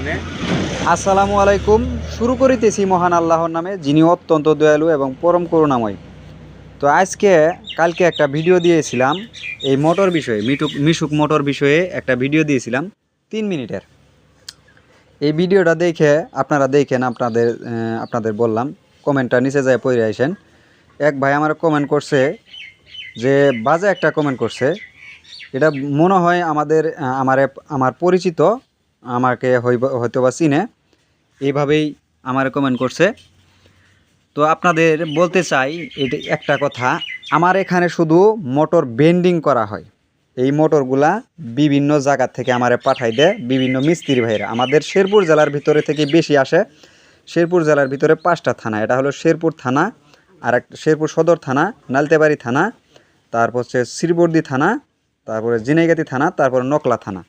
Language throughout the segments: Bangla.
নামে। আসসালামু আলাইকুম। শুরু করিতেছি মহান আল্লাহর নামে, যিনি অত্যন্ত দয়ালু এবং পরম করুণাময়। তো কালকে একটা ভিডিও দিয়েছিলাম এই মোটর বিষয়ে, মিশুক মোটর বিষয়ে একটা ভিডিও দিয়েছিলাম 3 মিনিটের। এই ভিডিওটা দেখে আপনারা দেখেন, আপনাদের বললাম কমেন্টটা নিচে যায় পড়ে আসেন। এক ভাই আমার কমেন্ট করছে, যে বাজে একটা কমেন্ট করছে। এটা মনে হয় আমার পরিচিত, আমাকে হয়তো বা চিনে, এইভাবেই আমার কমেন্ট করছে। তো আপনাদের বলতে চাই এটা একটা কথা, আমার এখানে শুধু মোটর বেন্ডিং করা হয়। এই মোটরগুলা বিভিন্ন জায়গা থেকে আমারে পাঠাই দেয় বিভিন্ন মিস্ত্রি ভাইরা। আমাদের শেরপুর জেলার ভিতরে থেকে বেশি আসে। শেরপুর জেলার ভিতরে 5টা থানা, এটা হলো শেরপুর থানা, আর একটা শেরপুর সদর থানা, নালতেবাড়ি থানা, তারপর হচ্ছে শ্রীবর্দী থানা, তারপরে জিনাইগাতি থানা, তারপরে নকলা থানা।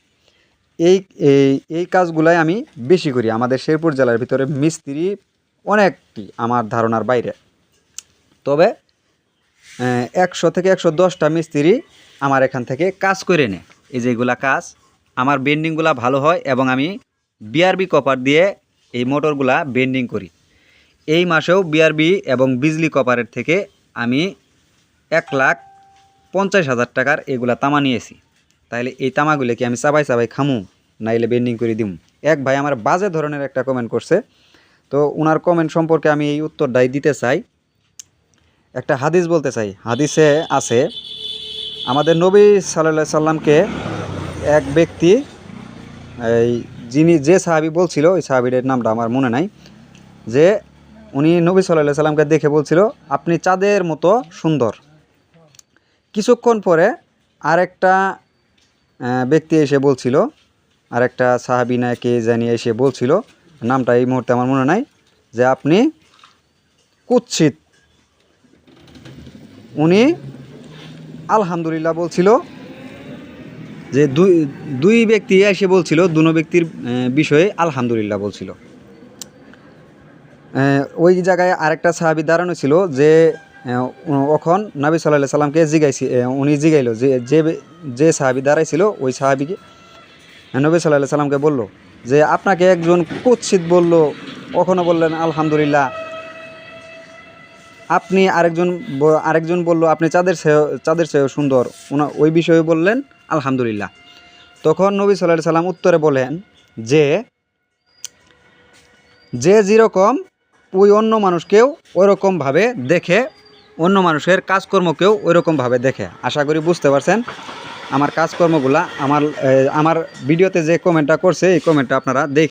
এই এই এই কাজগুলাই আমি বেশি করি। আমাদের শেরপুর জেলার ভিতরে মিস্ত্রি অনেকটি আমার ধারণার বাইরে। তবে 100 থেকে 110টা মিস্ত্রি আমার এখান থেকে কাজ করে নেয়। এই যেগুলা কাজ আমার বেন্ডিংগুলা ভালো হয় এবং আমি বিআরবি কপার দিয়ে এই মোটরগুলা বেন্ডিং করি। এই মাসেও বিআরবি এবং বিজলি কপারের থেকে আমি 1,50,000 টাকার এগুলা তামা নিয়েছি। তাইলে এই তামাগুলো কি আমি চাবাই খামু, নাইলে বেন্ডিং করে দিমু? এক ভাই আমার বাজে ধরনের একটা কমেন্ট করছে। তো ওনার কমেন্ট সম্পর্কে আমি এই উত্তরটাই দিতে চাই। একটা হাদিস বলতে চাই। হাদিসে আছে, আমাদের নবী সাল্লাল্লাহু আলাইহি সাল্লামকে এক ব্যক্তি, যে সাহাবী বলছিল, ওই সাহাবীর নামটা আমার মনে নাই, যে উনি নবী সাল্লাল্লাহু আলাইহি সাল্লামকে দেখে বলছিল, আপনি চাঁদের মতো সুন্দর। কিছুক্ষণ পরে আরেকটা ব্যক্তি এসে বলছিল, আরেকটা সাহাবী না কে জানিয়ে এসে বলছিল, নামটা এই মুহূর্তে আমার মনে নাই, যে আপনি কুৎসিত। উনি আলহামদুলিল্লাহ বলছিল, যে দুই ব্যক্তি এসে বলছিল, দুনো ব্যক্তির বিষয়ে আলহামদুলিল্লাহ বলছিল। ওই জায়গায় আরেকটা সাহাবী দাঁড়ানো ছিল, যে ওখন নবী সাল্লাল্লাহু আলাইহি সাল্লামকে উনি জিগাইল, যে সাহাবী দাঁড়াইছিল ওই সাহাবীকে নবী সাল্লাল্লাহু আলাইহি সাল্লামকে বলল, যে আপনাকে একজন কুৎসিত বলল, কখনো বললেন আলহামদুলিল্লাহ। আপনি আরেকজন বলল আপনি চাঁদের চেয়েও সুন্দর, ওই বিষয়ে বললেন আলহামদুলিল্লাহ। তখন নবী সাল্লাল্লাহু আলাইহি সাল্লাম উত্তরে বলেন, যে যেরকম ওই অন্য মানুষকেও ওইরকমভাবে দেখে, অন্য মানুষের কাজকর্মকেও ওইরকমভাবে দেখে। আশা করি বুঝতে পারছেন আমার কাজকর্মগুলা। আমার ভিডিওতে যে কমেন্টটা করছে, এই কমেন্টটা আপনারা দেখে